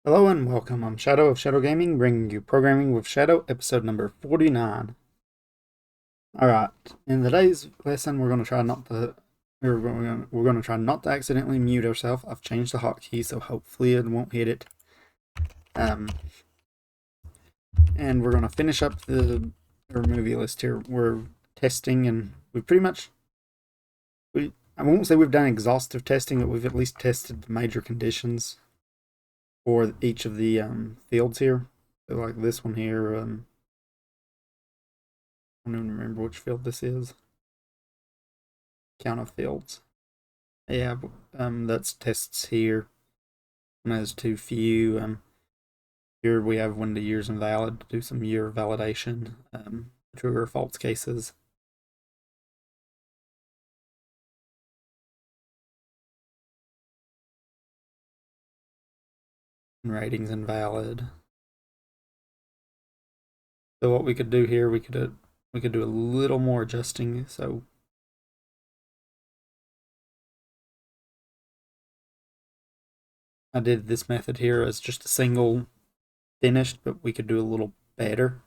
Hello and welcome. I'm Shadow of Shadow Gaming, bringing you Programming with Shadow, episode number 49. Alright, in today's lesson, we're going to try not to accidentally mute ourselves. I've changed the hotkey, so hopefully it won't hit it. And we're going to finish up the movie list here. We're testing, and I won't say we've done exhaustive testing, but we've at least tested the major conditions for each of the fields here. So like this one here, I don't even remember which field this is. Count of fields. Yeah, that's tests here. And there's too few. Here we have when the year's invalid to do some year validation, true or false cases. And rating's invalid. So what we could do here, we could do a little more adjusting. So I did this method here as just a single finished, but we could do a little better.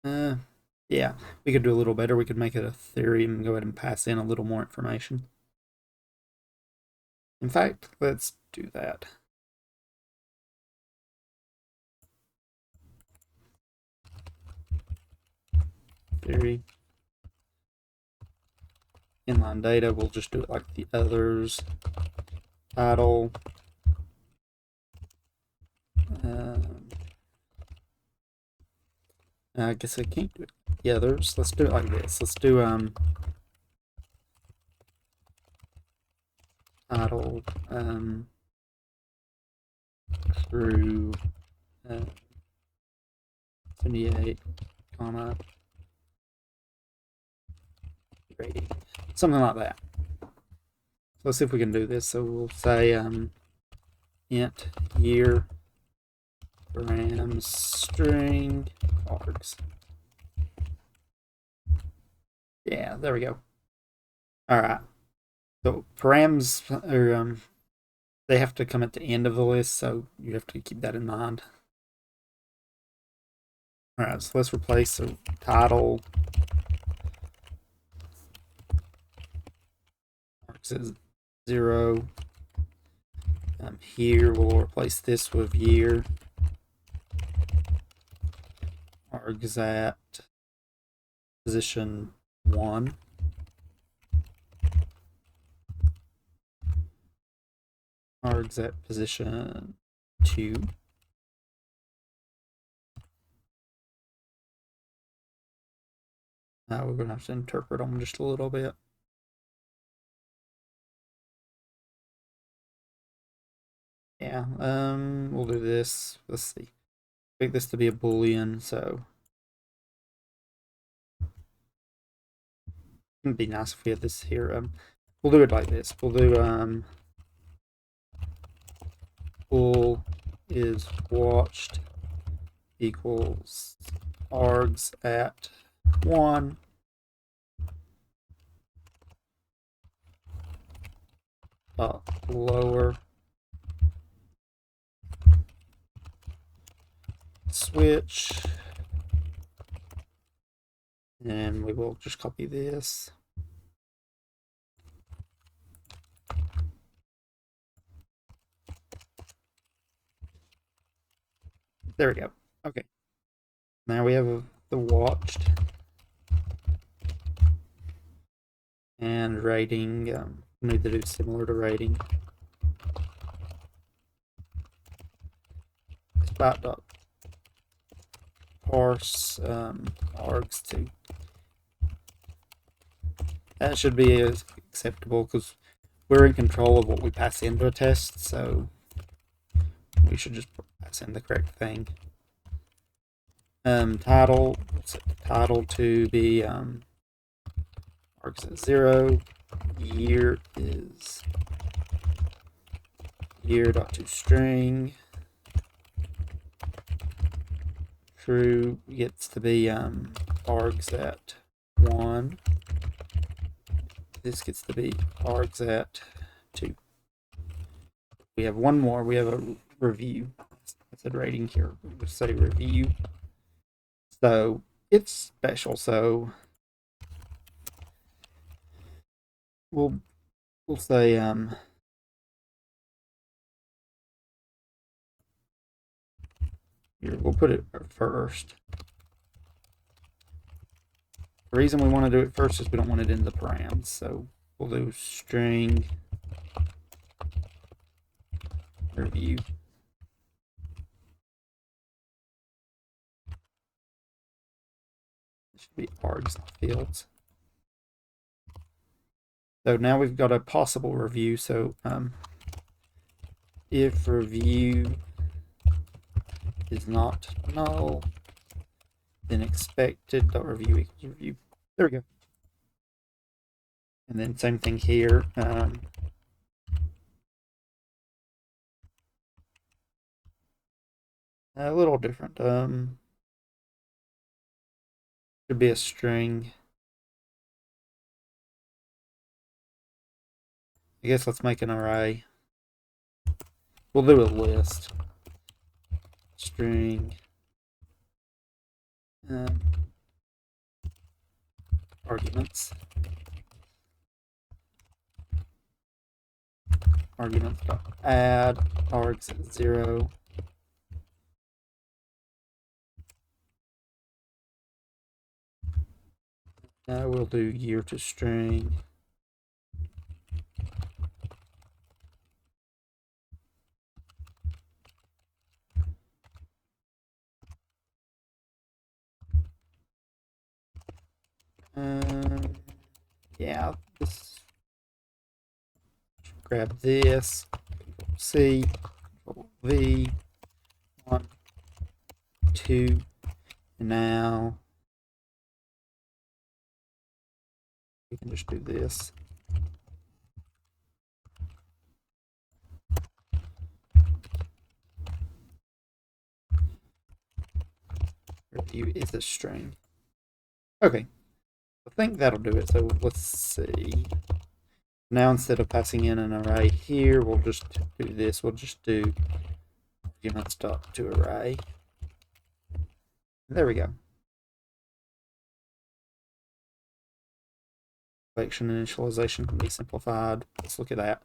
Yeah, we could do a little better. We could make it a theory and go ahead and pass in a little more information. In fact, let's do that. Theory. Inline data, we'll just do it like the others. Title. I guess I can't do it the others. Let's do it like this. Let's do title through 78, comma rating. Something like that. So let's see if we can do this. So we'll say int year param string args. Yeah, there we go. Alright. So params are they have to come at the end of the list, so you have to keep that in mind. Alright, so let's replace the title says 0. Here we'll replace this with year. Args at position 1. Args at position 2. Now we're going to have to interpret them just a little bit. Yeah, we'll do this. Let's see. Expect this to be a boolean, so it'd be nice if we had this here. We'll do it like this. We'll do bool is watched equals args at 1. Lower switch, and we will just copy this. There we go. Okay. Now we have the watched and rating. We need to do similar to rating. Spot dot parse args to. That should be acceptable because we're in control of what we pass into a test, so we should just pass in the correct thing. Title, let's set the title to be args at 0. Year is year.toString. True gets to be args at 1. This gets to be args at 2. We have one more. We have a review. I said rating here. We'll say review. So it's special. So we'll say here we'll put it first. The reason we want to do it first is we don't want it in the params. So we'll do string review. It should be args, not fields. So now we've got a possible review. So if review is not null, then expected.review equals review. There we go. And then same thing here. A little different. Should be a string. I guess let's make an array. We'll do a list. String. Arguments. Arguments.add args at 0. Now we'll do year to string. Yeah, this. Grab this. Control C. Control V. 1, 2. And now we can just do this. Review is a string. Okay, I think that'll do it. So let's see. Now instead of passing in an array here, we'll just do this. We'll just do arguments.toArray. There we go. Collection initialization can be simplified. Let's look at that.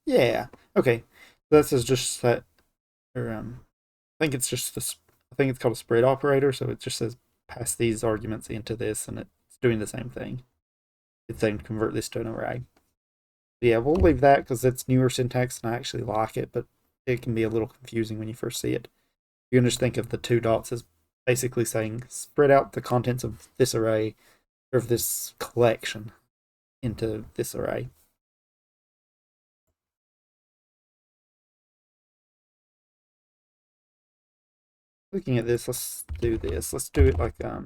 Yeah. Okay. This is just set. Or I think it's just this. I think it's called a spread operator. So it just says pass these arguments into this, and it's doing the same thing. It's saying convert this to an array. Yeah, we'll leave that because it's newer syntax and I actually like it, but it can be a little confusing when you first see it. You can just think of the 2 dots as basically saying spread out the contents of this array or of this collection into this array. Looking at this, let's do this. Let's do it like I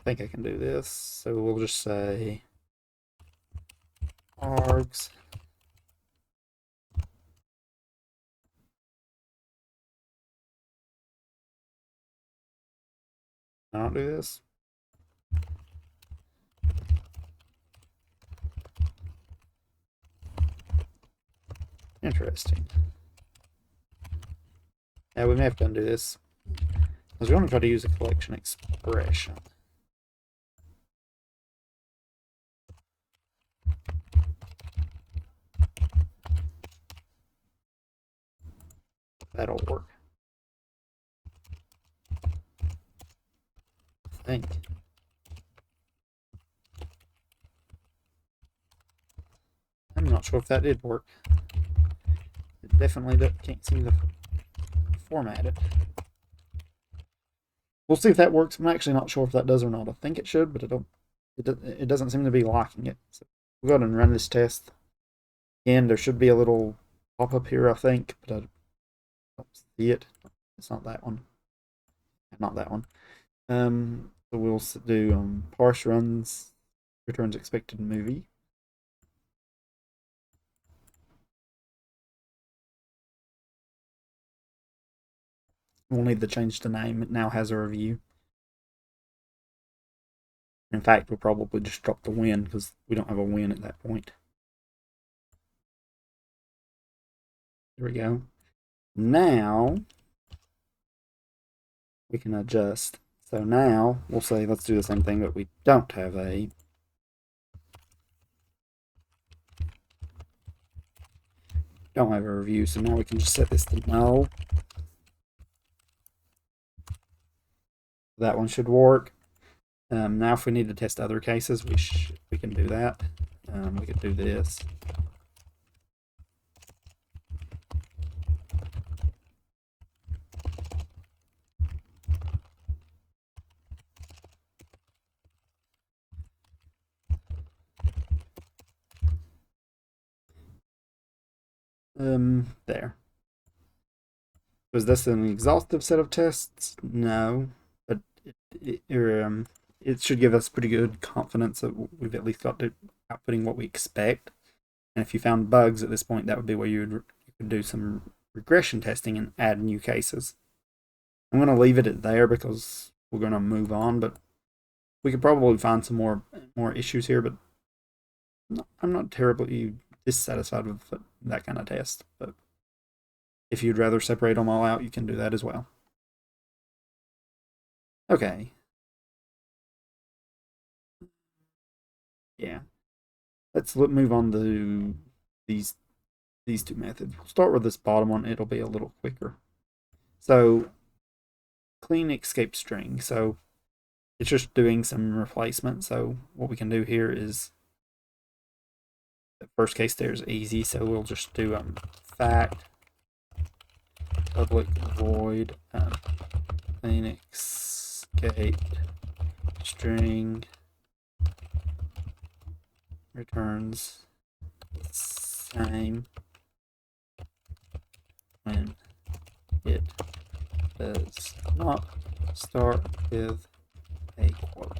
think I can do this. So we'll just say args. I don't do this. Interesting. Now we may have to undo this. I was going to try to use a collection expression. That'll work. I think. I'm not sure if that did work. It definitely can't seem to format it. We'll see if that works. I'm actually not sure if that does or not. I think it should, but it doesn't seem to be liking it. So we'll go ahead and run this test. Again, there should be a little pop-up here, I think, but I don't see it. It's not that one. Not that one. So we'll do parse runs, returns expected movie. We'll need to change the name. It now has a review. In fact, we'll probably just drop the win because we don't have a win at that point. There we go. Now we can adjust. So now we'll say let's do the same thing, but we don't have a review. So now we can just set this to null. That one should work. Now if we need to test other cases, we can do that. We could do this. There. Was this an exhaustive set of tests? No, but it should give us pretty good confidence that we've at least got to outputting what we expect. And if you found bugs at this point, that would be where you could do some regression testing and add new cases. I'm going to leave it at there because we're going to move on, but we could probably find some more issues here, but I'm not terribly dissatisfied with that kind of test. But if you'd rather separate them all out, you can do that as well. Okay. Yeah. Let's move on to these two methods. We'll start with this bottom one. It'll be a little quicker. So clean escape string. So it's just doing some replacement. So what we can do here is the first case there is easy. So we'll just do fact public void clean escape string returns the same when it does not start with a quote.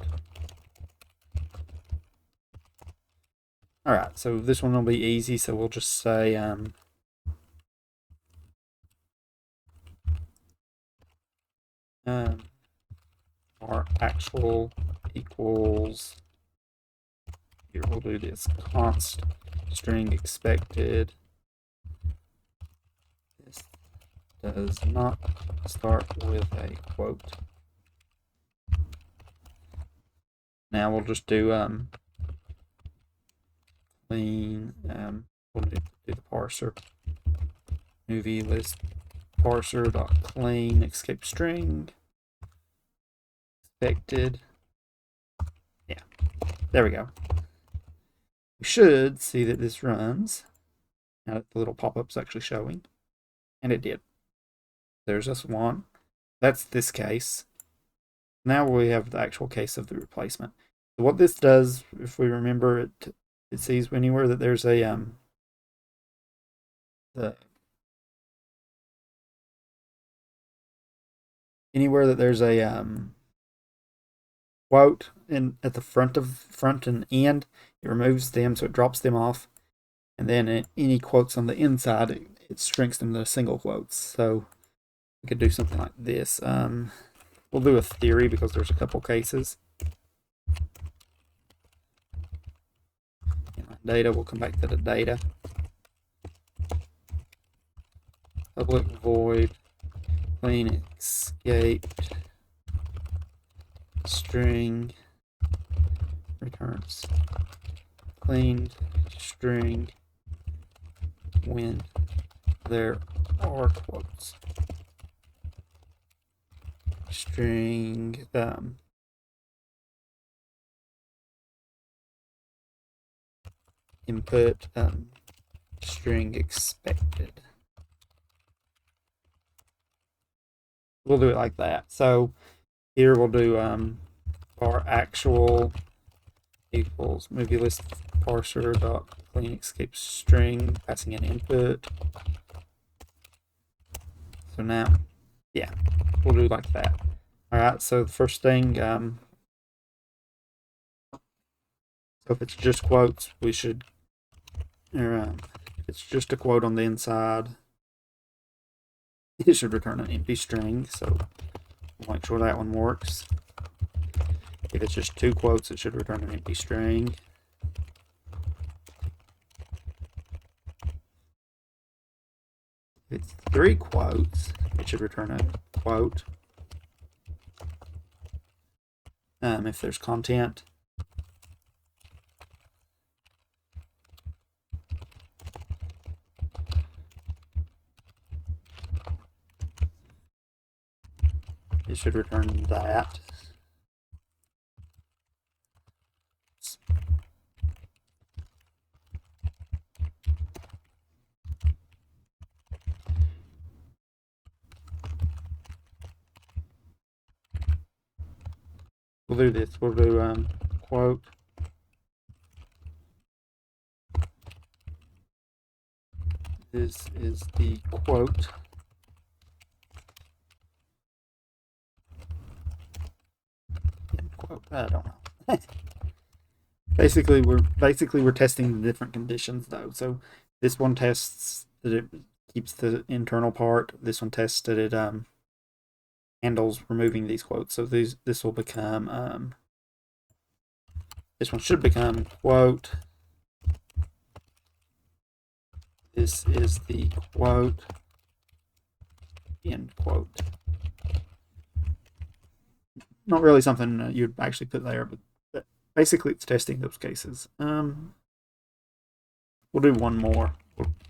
Alright, so this one will be easy, so we'll just say our actual equals, here we'll do this const string expected. This does not start with a quote. Now we'll just do clean, we'll do the parser, movie list parser dot clean escape string expected. Yeah, there we go. We should see that this runs now that the little pop-up's actually showing, and it did. There's this one. That's this case. Now we have the actual case of the replacement. So what this does, if we remember, it sees anywhere that there's a anywhere that there's a quote at the front and end, it removes them, so it drops them off, and then any quotes on the inside, it shrinks them to single quotes. So we could do something like this. We'll do a theory because there's a couple cases. Data, we'll come back to the data. Public void clean escaped string returns cleaned string when there are quotes. String input string expected. We'll do it like that. So here we'll do our actual equals movie list parser dot clean escape string, passing an input. So now, yeah, we'll do like that. All right. So the first thing, so if it's just quotes, we should, if it's just a quote on the inside, it should return an empty string. So we'll make sure that one works. If it's just 2 quotes, it should return an empty string. If it's 3 quotes, it should return a quote. If there's content. It should return that. We'll do this. We'll do quote. This is the quote. End quote. I don't know. Basically, we're testing the different conditions though. So this one tests that it keeps the internal part. This one tests that it handles removing these quotes. So this will become this one should become quote. This is the quote. End quote. Not really something you'd actually put there, but basically it's testing those cases. We'll do one more.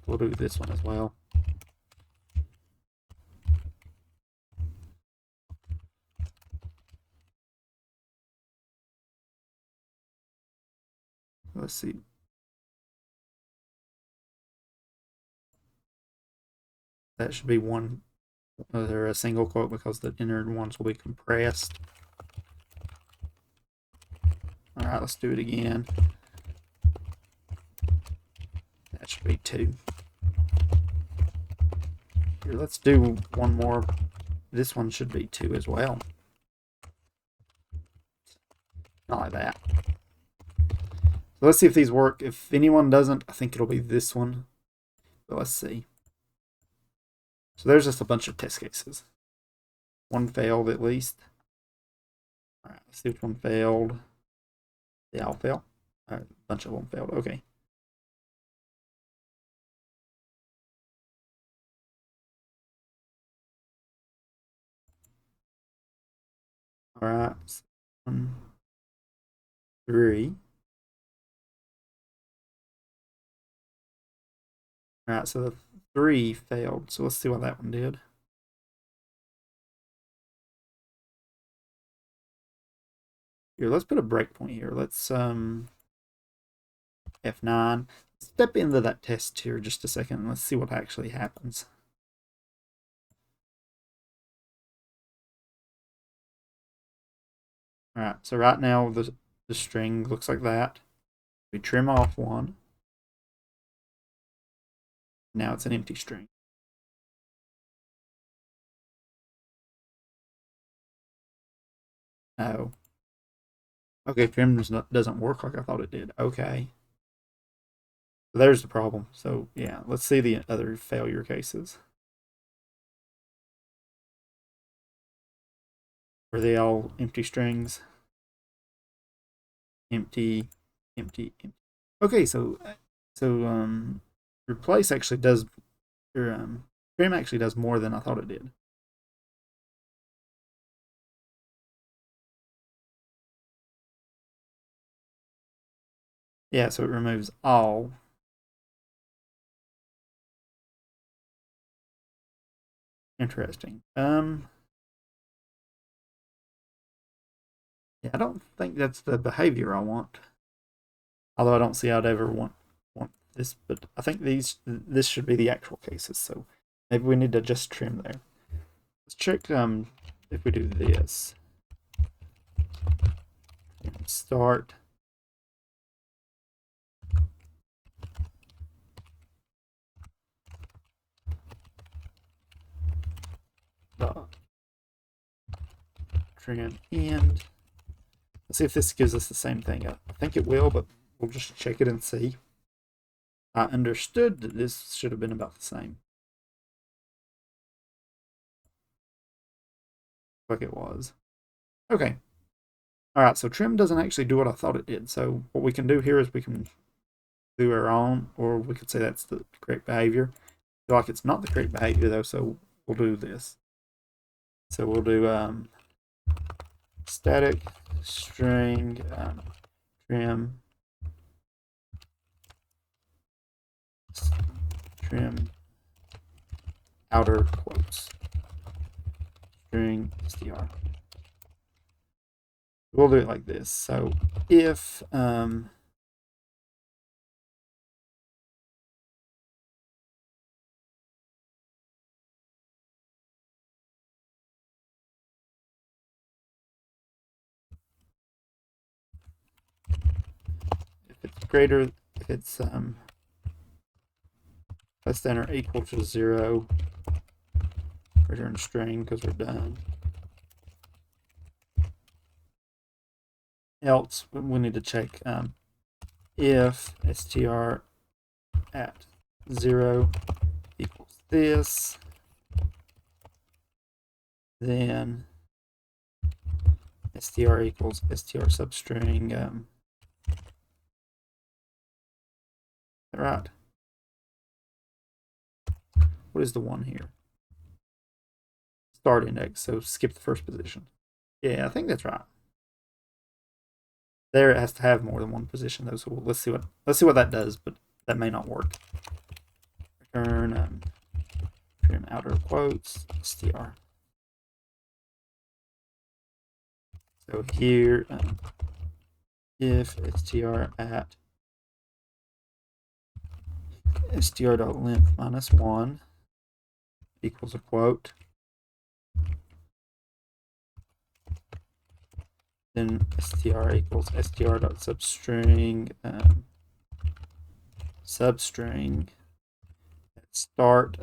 We'll do this one as well. Let's see. That should be one, or a single quote because the entered ones will be compressed. All right, let's do it again. That should be 2. Here, let's do one more. This one should be 2 as well. Not like that. So let's see if these work. If anyone doesn't, I think it'll be this one. But let's see. So there's just a bunch of test cases. One failed at least. All right, let's see which one failed. They all failed. All right, a bunch of them failed. Okay. All right. 1, 3. All right, so the 3 failed. So let's see what that one did. Here, let's put a breakpoint here. Let's F9. Step into that test here just a second and let's see what actually happens. All right, so right now the string looks like that. We trim off one. Now it's an empty string. Oh. Okay, trim doesn't work like I thought it did. Okay. So there's the problem. So yeah, let's see the other failure cases. Were they all empty strings? Empty, empty, empty. Okay, so replace actually does, or trim actually does more than I thought it did. Yeah, so it removes all. Interesting. Yeah, I don't think that's the behavior I want. Although I don't see I'd ever want this, but I think this should be the actual cases. So maybe we need to just trim there. Let's check if we do this. Start. Trim end. Let's see if this gives us the same thing. I think it will, but we'll just check it and see. I understood that this should have been about the same. Like it was. Okay. Alright, so trim doesn't actually do what I thought it did. So what we can do here is we can do our own, or we could say that's the correct behavior. I feel like it's not the correct behavior though, so we'll do this. So we'll do static string trim outer quotes string str. We'll do it like this. So if it's greater, if it's less than or equal to 0, return string because we're done. Else, we need to check if str at 0 equals this, then str equals str substring. Right. What is the one here? Start index, so skip the first position. Yeah, I think that's right. There it has to have more than one position though, so let's see what that does, but that may not work. Return trim outer quotes str. So here, if str at str.length minus 1 equals a quote, then str equals str.substring substring start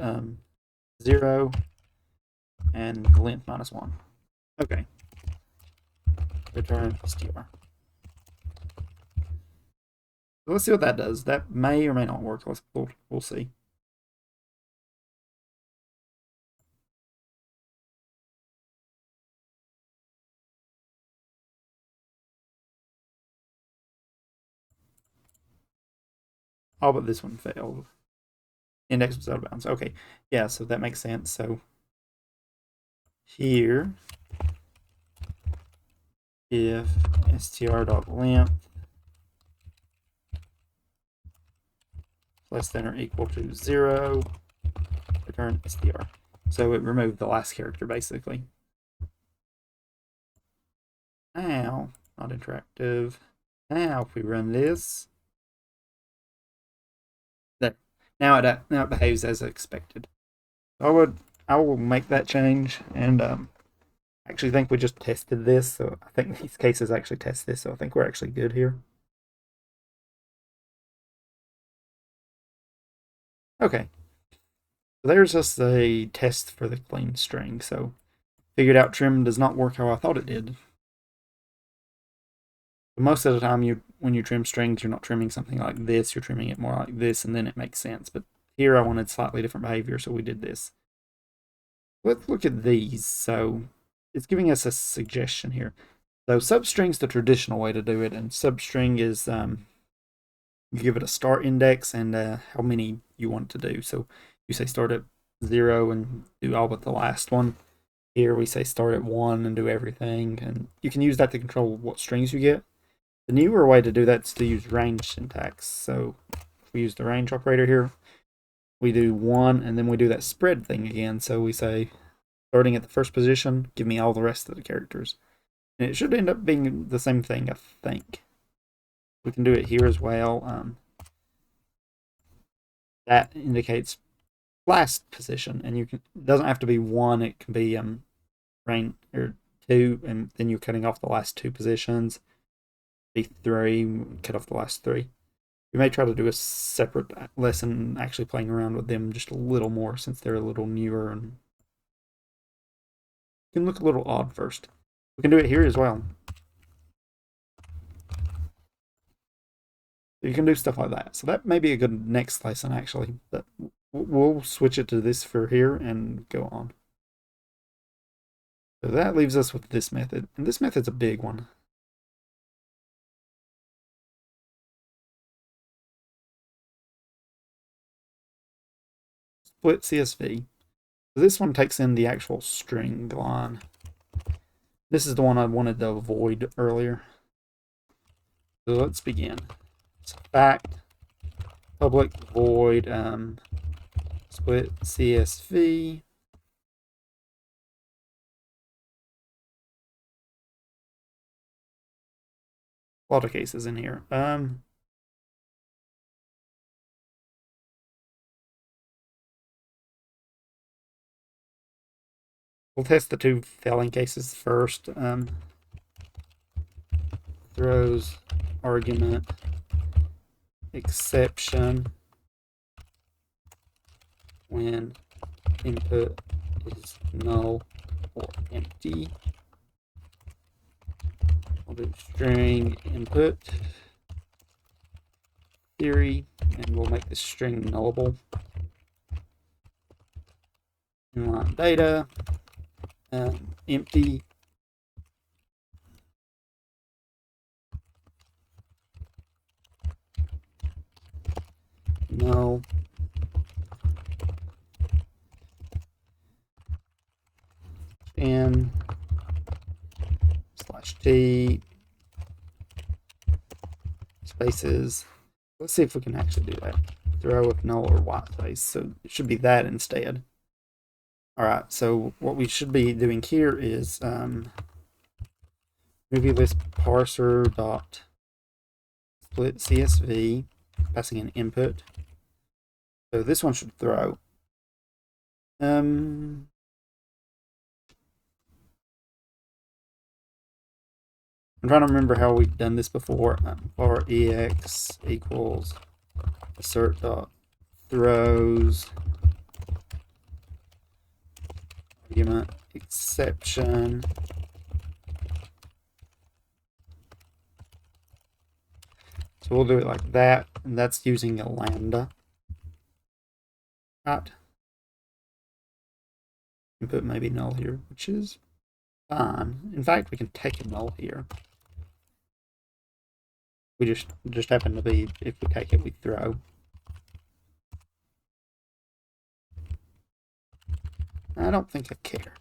0 and length minus 1. Okay. Return str. So let's see what that does. That may or may not work. We'll see. Oh, but this one failed. Index was out of bounds. Okay, yeah, so that makes sense. So here, if str.length less than or equal to 0, return str. So it removed the last character basically. Now, not interactive. Now, if we run this, there. Now it behaves as expected. I will make that change, and actually think we just tested this, so I think these cases actually test this, so I think we're actually good here. Okay, so there's just a test for the clean string. So figured out trim does not work how I thought it did. But most of the time, when you trim strings, you're not trimming something like this. You're trimming it more like this, and then it makes sense. But here I wanted slightly different behavior, so we did this. Let's look at these. So it's giving us a suggestion here. So substring's the traditional way to do it, and substring is you give it a start index and how many you want to do. So you say start at 0 and do all but the last one. Here we say start at 1 and do everything, and you can use that to control what strings you get. The newer way to do that is to use range syntax. So if we use the range operator here, we do 1 and then we do that spread thing again. So we say starting at the first position, give me all the rest of the characters. And it should end up being the same thing, I think. We can do it here as well. That indicates last position, and it doesn't have to be 1. It can be rank or 2, and then you're cutting off the last 2 positions. Be 3, cut off the last 3. We may try to do a separate lesson, actually playing around with them just a little more since they're a little newer and can look a little odd first. We can do it here as well. You can do stuff like that. So that may be a good next lesson, actually. But we'll switch it to this for here and go on. So that leaves us with this method. And this method's a big one. split CSV. This one takes in the actual string line. This is the one I wanted to avoid earlier. So let's begin. So fact public void split CSV. A lot of cases in here. We'll test the two failing cases first. Throws argument exception when input is null or empty. We'll do string input theory, and we'll make the string nullable. Inline data, empty. Null. N /t spaces. Let's see if we can actually do that. Throw with null or white space. So it should be that instead. All right. So what we should be doing here is movie list parser dot split CSV, passing an input. So this one should throw. I'm trying to remember how we've done this before. For ex equals assert dot throws argument exception. So we'll do it like that, and that's using a lambda. Right. Input maybe null here, which is fine. In fact, we can take a null here. We just happen to be, if we take it, we throw. I don't think I care.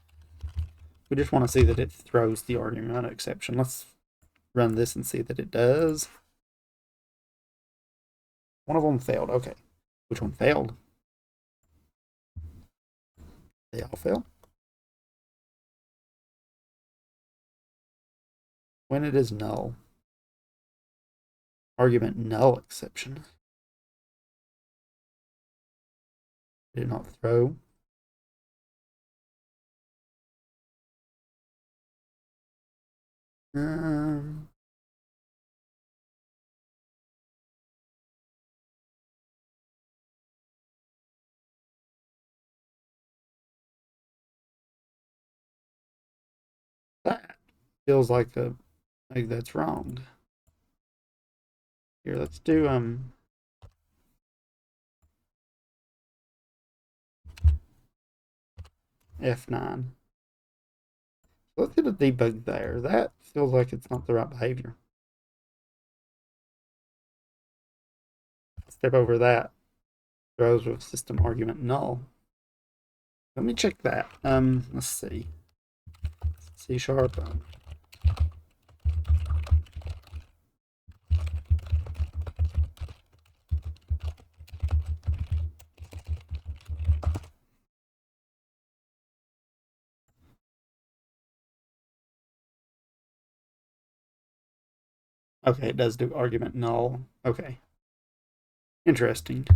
We just want to see that it throws the argument exception. Let's run this and see that it does. One of them failed. Okay. Which one failed? They all fail. When it is null. Argument null exception. Did not throw. That feels like that's wrong. Here, let's do F9. Let's get a debug there. That feels like it's not the right behavior. Step over that. Throws with system argument null. Let me check that. Let's see. C#. Okay, it does do argument null. Okay. Interesting.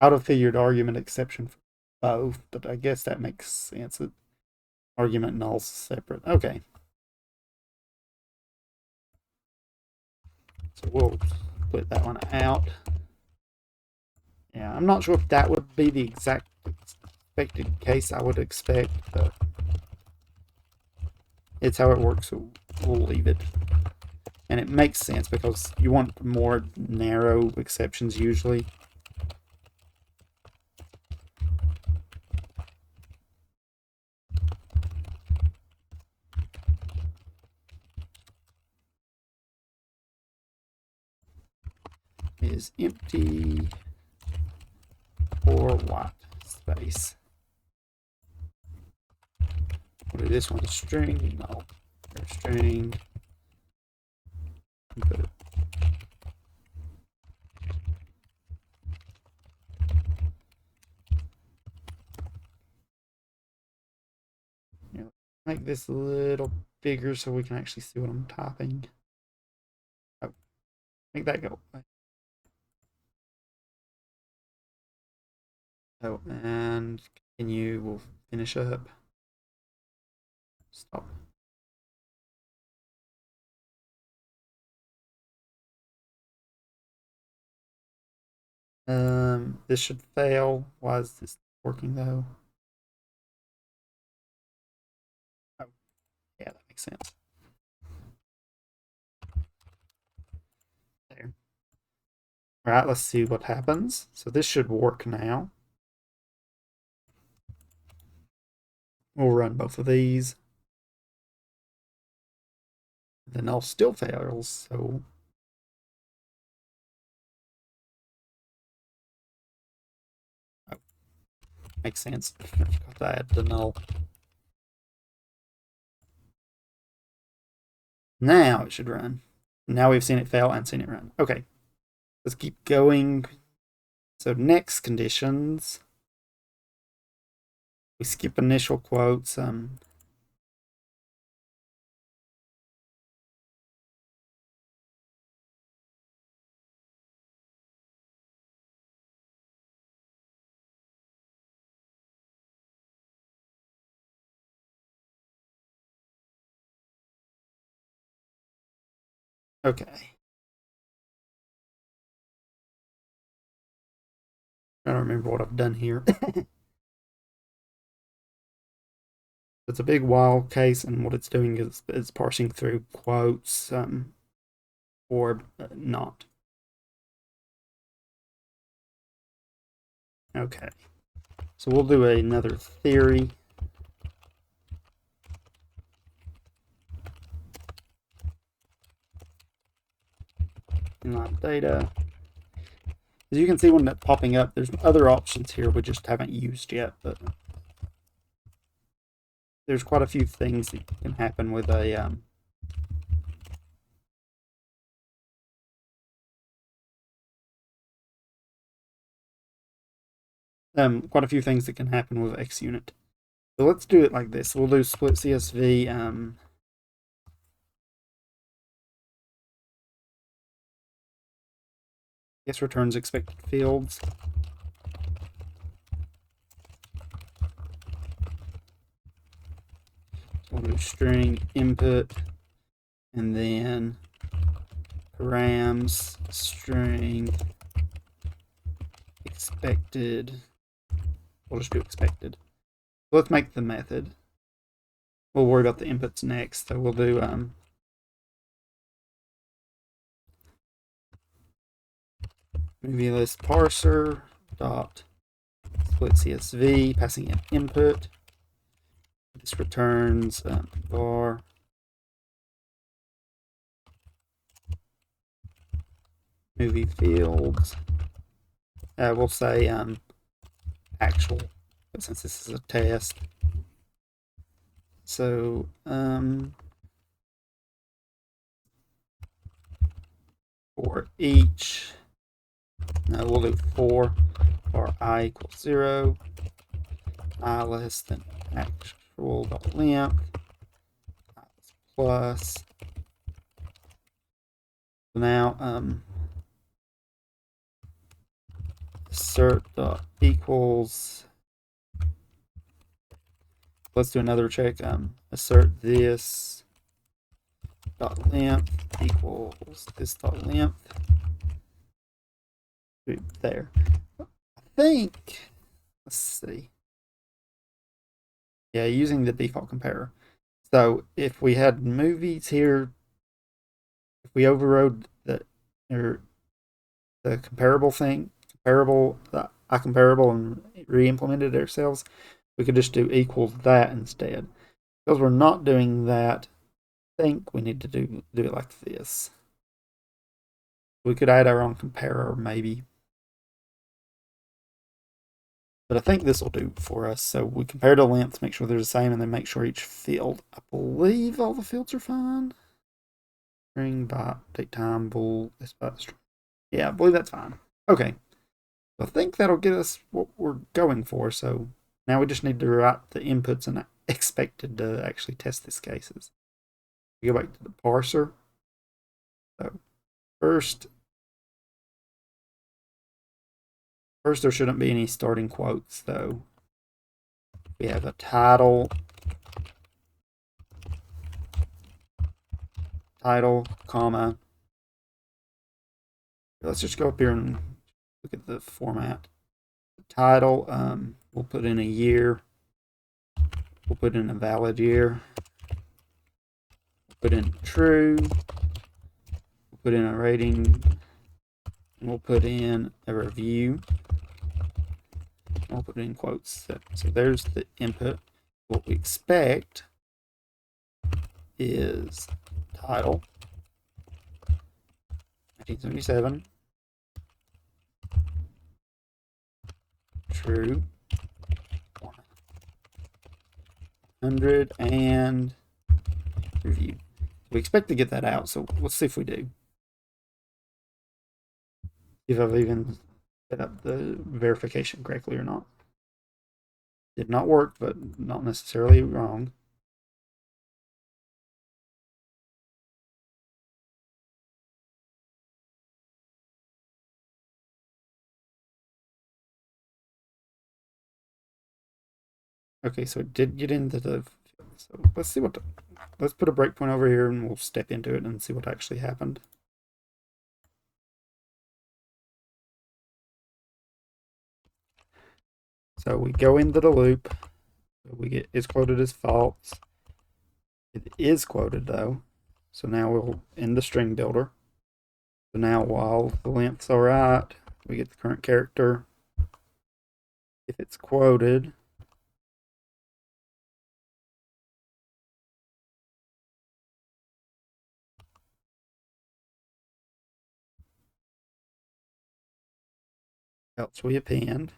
Out of figured argument exception for both, but I guess that makes sense. Argument null's separate. Okay. So we'll put that one out. Yeah, I'm not sure if that would be the exact expected case I would expect, but it's how it works, so we'll leave it. And it makes sense because you want more narrow exceptions usually. Is empty or what? space. We'll do this one string, no, string, input. Make this a little bigger so we can actually see what I'm typing. Oh, make that go away. Oh, and continue. We'll finish up. Stop. This should fail. Why is this working though? Oh, yeah, that makes sense. There. All right, let's see what happens. So this should work now. We'll run both of these. The null still fails, so oh, makes sense. I forgot to add the null. Now it should run. Now we've seen it fail and seen it run. Okay, let's keep going. So next conditions, we skip initial quotes. Okay. I don't remember what I've done here. It's a big while case, and what it's doing is it's parsing through quotes or not. Okay. So we'll do another theory. Inline data. As you can see when that's popping up, there's other options here we just haven't used yet, but there's quite a few things that can happen with a quite a few things that can happen with XUnit. So let's do it like this. We'll do split CSV. Guess returns expected fields. We'll do string input and then params string expected. We'll just do expected. Let's make the method. We'll worry about the inputs next. So we'll do movie list parser dot split CSV, passing in input. This returns var movie fields. We'll say actual, but since this is a test. So for each, no, we'll do for I equals 0, I less than actual dot length, plus. So now assert dot equals. Let's do another check. Assert this dot length equals this dot length. There. I think. Let's see. Yeah, using the default comparer. So if we had movies here, if we overrode the comparable thing, the comparable and re-implemented ourselves, we could just do equals that instead. Because we're not doing that, I think we need to do it like this. We could add our own comparer maybe. But I think this will do for us. So we compare the lengths, make sure they're the same, and then make sure each field. I believe all the fields are fine. String, byte, date, time, bool, this byte, string. Yeah, I believe that's fine. Okay. So I think that'll get us what we're going for. So now we just need to write the inputs and expected to actually test these cases. We go back to the parser. So first there shouldn't be any starting quotes though. We have a title, comma. Let's just go up here and look at the format. The title, we'll put in a year. We'll put in a valid year. We'll put in true. We'll put in a rating. And we'll put in a review. I'll put it in quotes. So there's the input. What we expect is title 1977 true 100 and review. We expect to get that out, so let's see if we do. If I've even set up the verification correctly or not. Did not work, but not necessarily wrong. Okay, so it did get into the. So let's see what. Let's put a breakpoint over here and we'll step into it and see what actually happened. So we go into the loop. We get is quoted as false. It is quoted though. So now we'll end the string builder. So now while the length's all right, we get the current character. If it's quoted, else we append.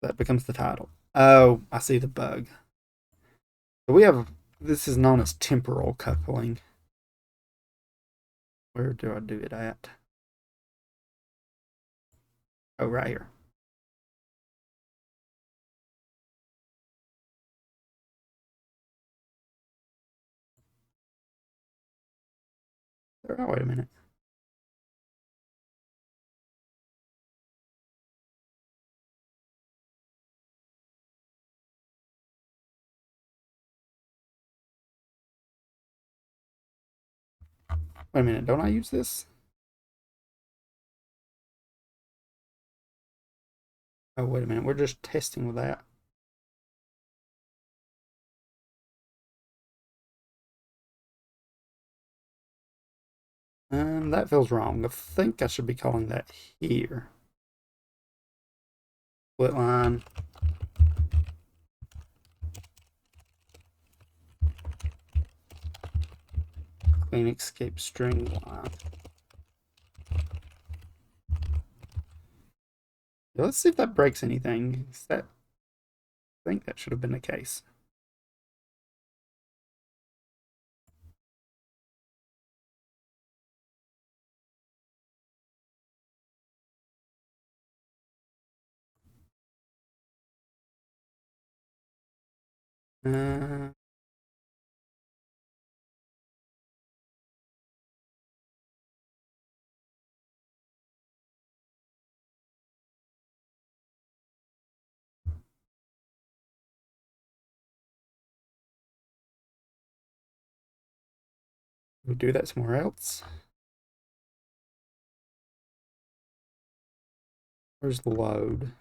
That becomes the title. Oh, I see the bug. So we have, this is known as temporal coupling. Where do I do it at? Oh, right here. Oh, wait a minute. Wait a minute, don't I use this? Oh, wait a minute, we're just testing with that. That feels wrong. I think I should be calling that here. Split line. Clean escape string line. Let's see if that breaks anything. I think that should have been the case. Uh, we do that somewhere else. Where's the load?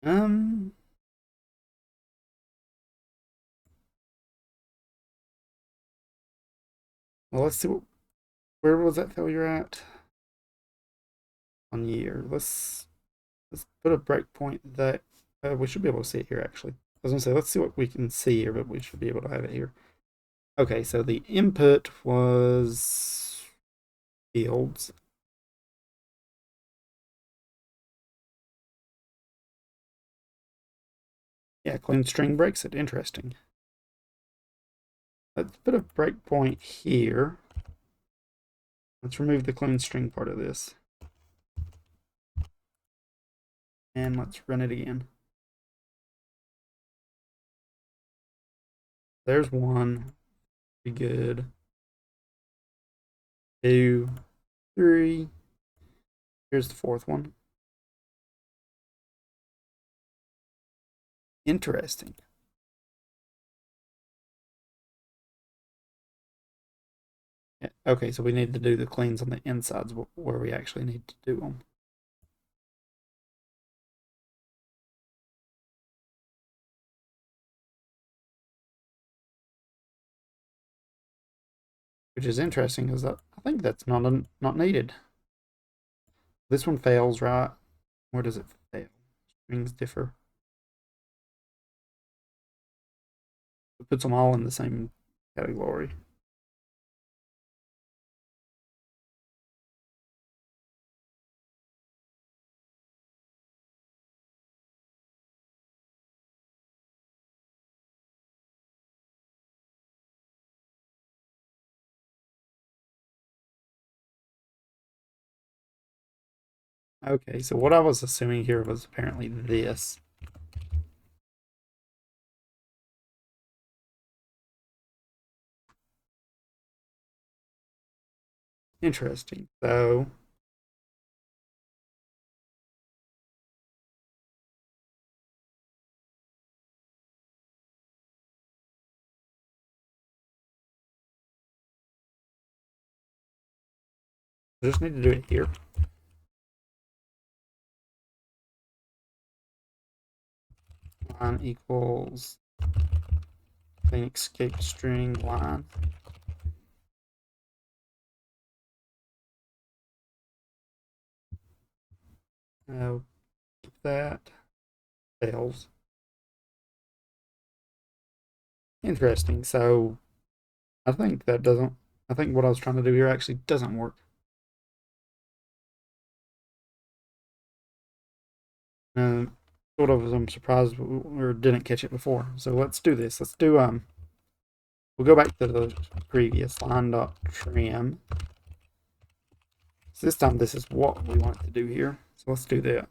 Um, Well, let's see where was that failure at on year. Let's put a breakpoint that we should be able to see it here actually. I was gonna say let's see what we can see here, but we should be able to have it here. Okay, so the input was fields. Yeah, clean string breaks it. Interesting. Let's put a breakpoint here. Let's remove the clean string part of this. And let's run it again. There's one. Be good. 2, 3. Here's the fourth one. Interesting. Yeah, okay, so we need to do the cleans on the insides where we actually need to do them. Which is interesting because I think that's not needed. This one fails, right? Where does it fail? Strings differ. It puts them all in the same category. Okay, so what I was assuming here was apparently this. Interesting. So I just need to do it here. Line equals clean escape string line. That fails. Interesting. So I think that doesn't. I think what I was trying to do here actually doesn't work. Uh, sort of. I'm surprised or didn't catch it before. So let's do this. Let's do We'll go back to the previous line dot trim. So this time this is what we want to do here. So let's do that.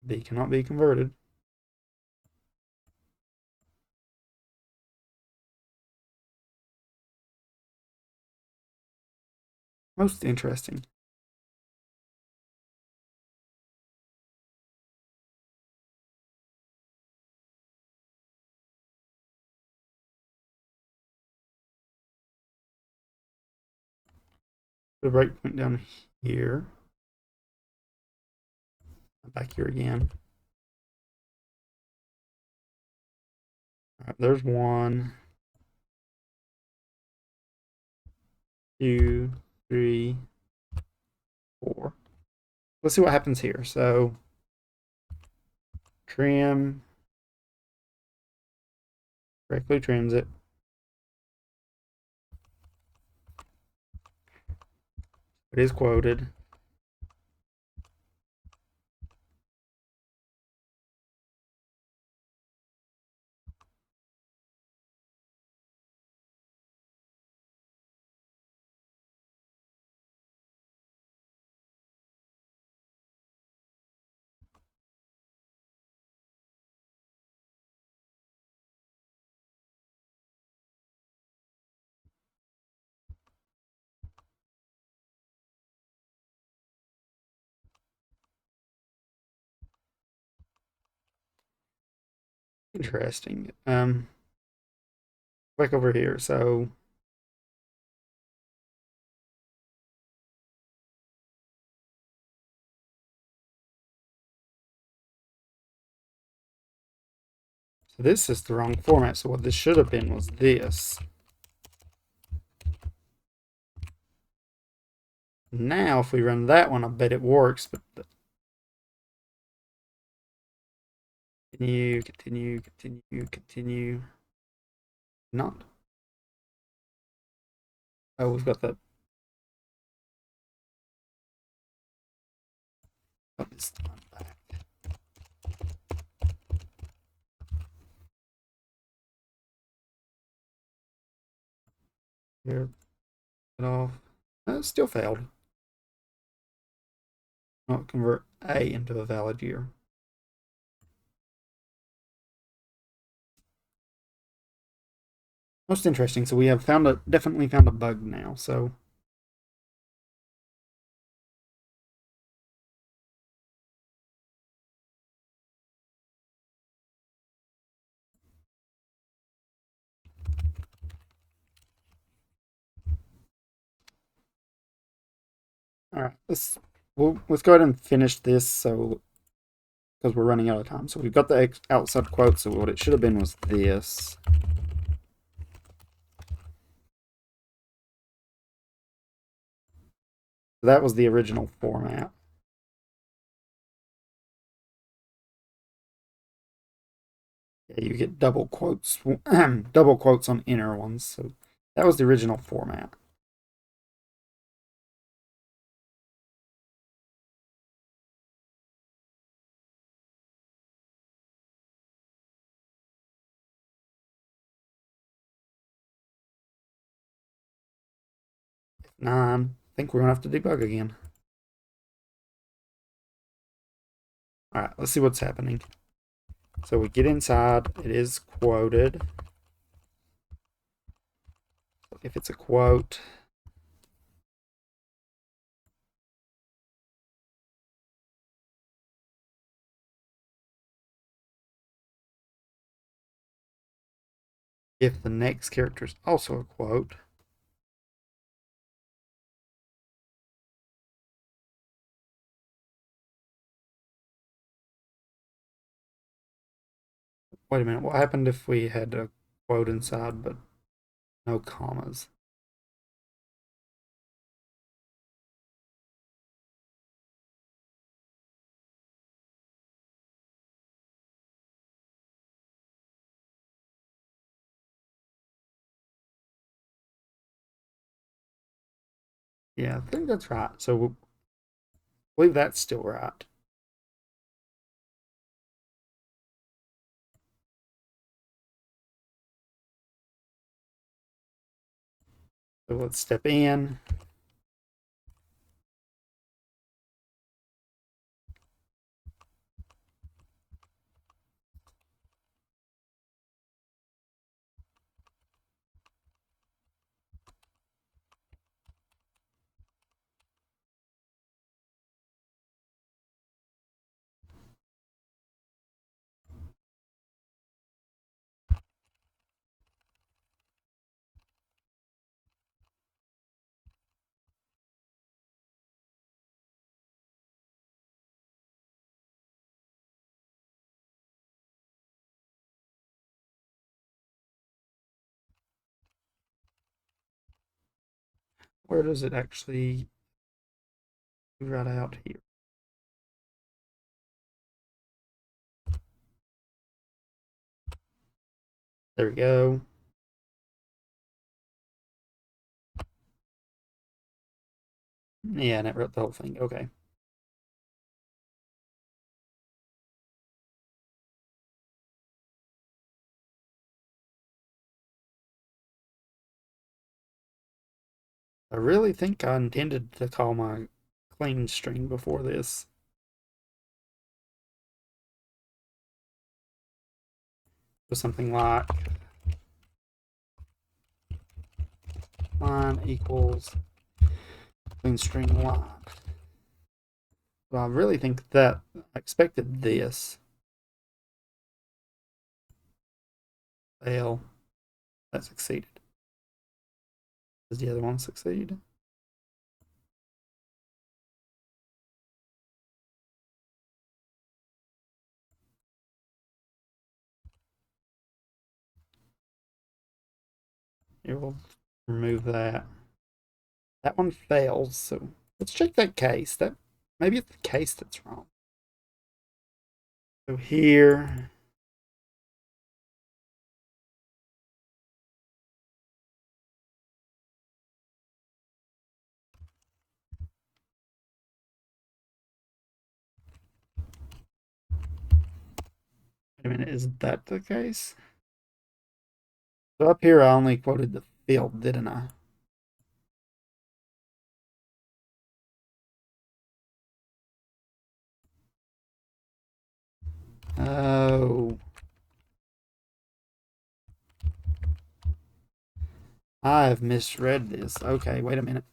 B cannot be converted. Most interesting. The breakpoint down here. Back here again. All right, there's 1, 2, 3, 4. Let's see what happens here. So trim correctly trims it. It is quoted. Interesting. Back over here. So So this is the wrong format. So what this should have been was this. Now, if we run that one, I bet it works. But continue, continue, continue, continue. Not. Oh, we've got that. Oh, this one back. Here, it off. Still failed. Not convert A into a valid year. Most interesting. So we have definitely found a bug now. So all right, let's go ahead and finish this. So because we're running out of time. So we've got the outside quote. So what it should have been was this. That was the original format. Yeah, you get double quotes, double quotes on inner ones. So that was the original format. Nine. I think we're gonna have to debug again. All right, let's see what's happening. So we get inside. It is quoted. If it's a quote, if the next character is also a quote, wait a minute, what happened if we had a quote inside but no commas? Yeah, I think that's right. So we'll believe that's still right. So let's step in. Where does it actually right out here? There we go. Yeah, and it wrote the whole thing. Okay. I really think I intended to call my clean string before this. Was something like line equals clean string line. But I really think that I expected this. Fail. That succeeded. Does the other one succeed? Here, we'll remove that. That one fails, so let's check that case. That maybe it's the case that's wrong. So here, wait a minute, is that the case? So up here, I only quoted the field, didn't I? Oh, I have misread this. Okay, wait a minute.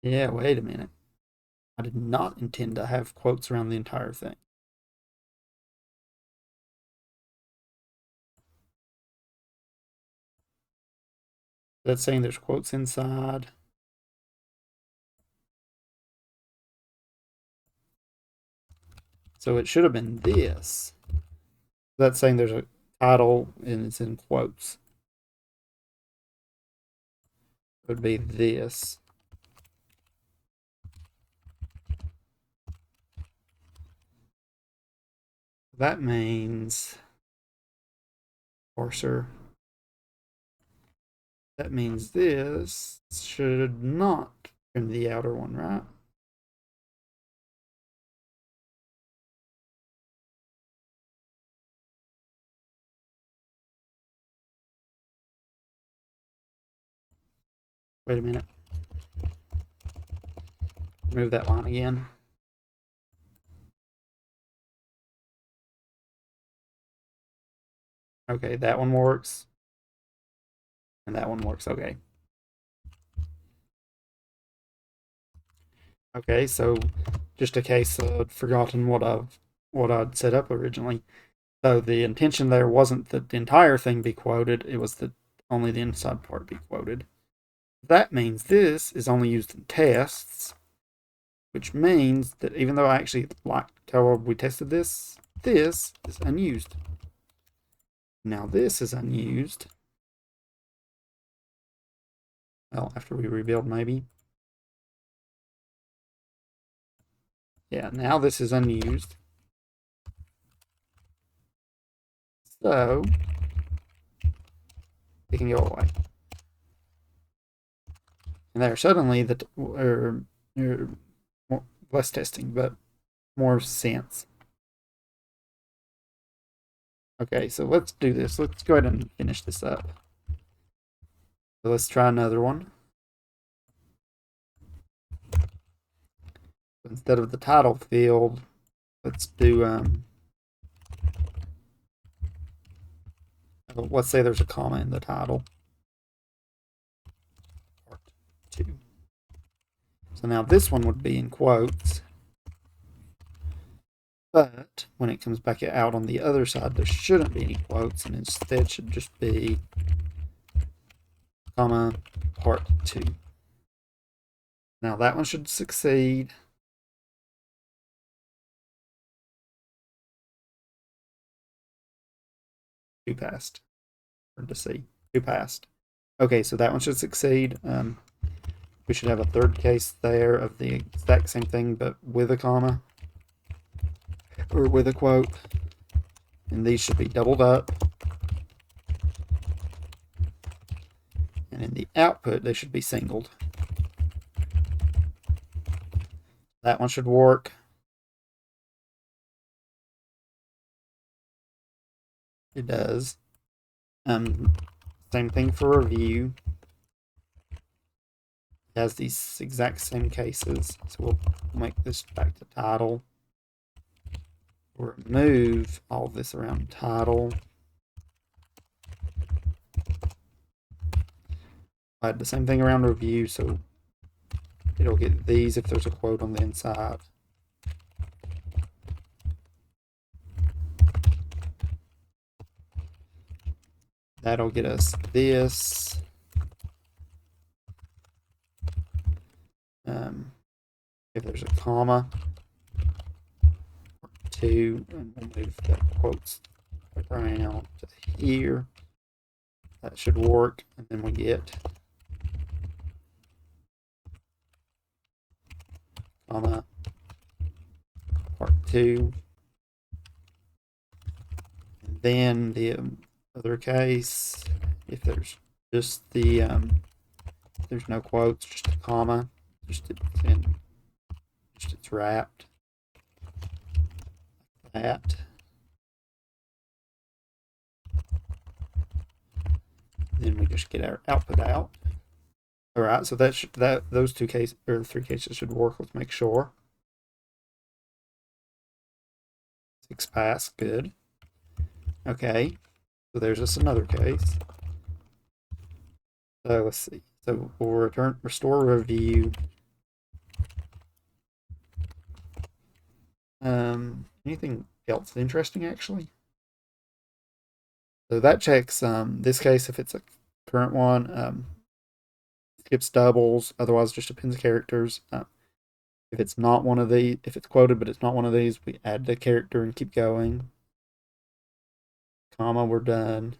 Yeah, wait a minute. I did not intend to have quotes around the entire thing. That's saying there's quotes inside. So it should have been this. That's saying there's a title and it's in quotes. It would be this. That means parser. That means this should not trim the outer one, right? Wait a minute. Move that line again. Okay, that one works. And that one works. Okay. Okay, so just in case I'd forgotten what I'd set up originally. So the intention there wasn't that the entire thing be quoted, it was that only the inside part be quoted. That means this is only used in tests, which means that even though I actually liked how we tested this, this is unused. Now this is unused. Well, after we rebuild, maybe. Yeah, now this is unused. So it can go away. And there, suddenly less testing, but more sense. Okay, so let's do this. Let's go ahead and finish this up. So let's try another one. Instead of the title field, let's do let's say there's a comma in the title. Part 2. So now this one would be in quotes. But when it comes back out on the other side, there shouldn't be any quotes, and instead should just be comma part 2. Now that one should succeed. Two passed. Hard to see. Two passed. Okay, so that one should succeed. We should have a third case there of the exact same thing, but with a comma or with a quote. And these should be doubled up. And in the output, they should be singled. That one should work. It does. Same thing for review. It has these exact same cases. So we'll make this back to title. We'll remove all this around title. I had the same thing around review, so it'll get these if there's a quote on the inside. That'll get us this. If there's a comma, 2, and we'll move the quotes around to here. That should work, and then we get comma, part 2. And then the other case, if there's just the there's no quotes, just a comma, just it's wrapped. That. Then we just get our output out. All right, so those 2 cases or 3 cases should work. Let's make sure. 6 pass, good. Okay, so there's just another case. So let's see. So we'll restore review. Anything else interesting actually? So that checks this case if it's a current one. Skips doubles, otherwise just appends characters. If it's not one of these, if it's quoted but it's not one of these, we add the character and keep going. Comma, we're done.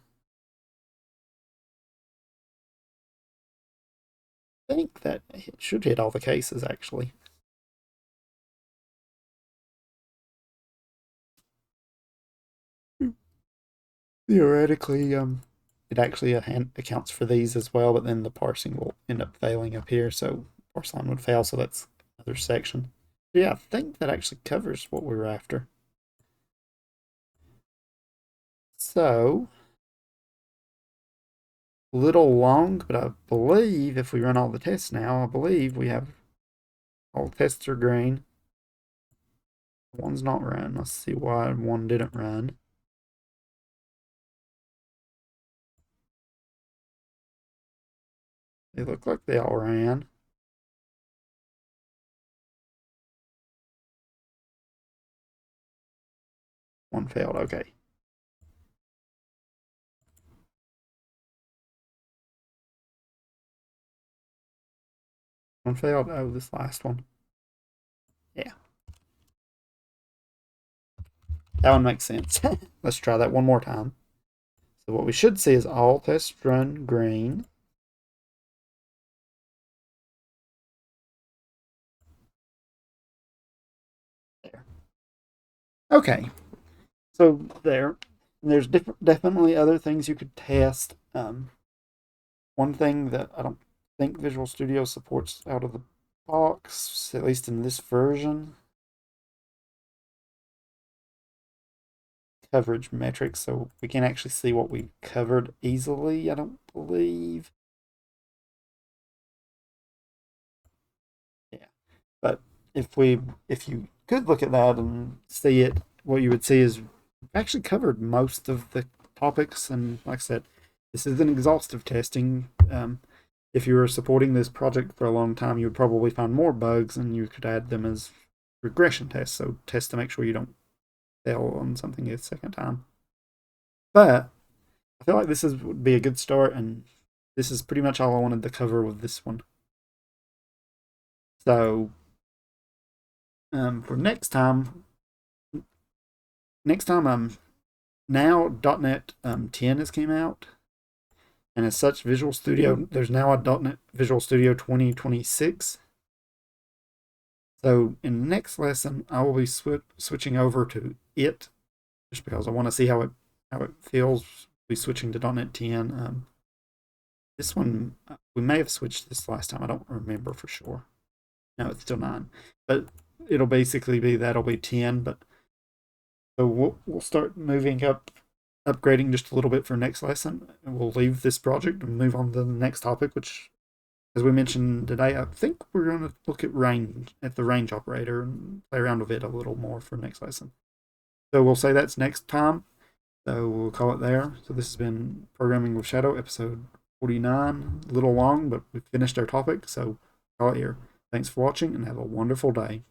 I think that it should hit all the cases actually. Theoretically, it actually accounts for these as well, but then the parsing will end up failing up here, so parse line would fail, so that's another section. Yeah, I think that actually covers what we were after. So, a little long, but I believe if we run all the tests now, I believe we have all the tests are green. One's not run. Let's see why one didn't run. They look like they all ran. One failed, okay. One failed, oh, this last one. Yeah. That one makes sense. Let's try that one more time. So what we should see is all tests run green. There. Okay. So there's definitely other things you could test. One thing that I don't think Visual Studio supports out of the box, at least in this version, coverage metrics, so we can actually see what we covered easily, I don't believe. Yeah. But if you could look at that and see it, what you would see is we've actually covered most of the topics, and like I said, this is an exhaustive testing. If you were supporting this project for a long time, you would probably find more bugs, and you could add them as regression tests, so tests to make sure you don't fail on something a second time. But I feel like would be a good start, and this is pretty much all I wanted to cover with this one. So for next time, now .NET 10 has came out, and as such, Visual Studio, there's now a .NET Visual Studio 2026. So in the next lesson, I will be switching over to it, just because I want to see how it feels. Be switching to .NET 10. This one, we may have switched this last time. I don't remember for sure. No, it's still 9. But it'll basically be, that'll be 10. But so we'll start moving up, upgrading just a little bit for next lesson. And we'll leave this project and move on to the next topic, which, as we mentioned today, I think we're going to look at the range operator, and play around with it a little more for next lesson. So we'll say that's next time. So we'll call it there. So this has been Programming with Shadow, episode 49. A little long, but we finished our topic, so call it here. Thanks for watching, and have a wonderful day.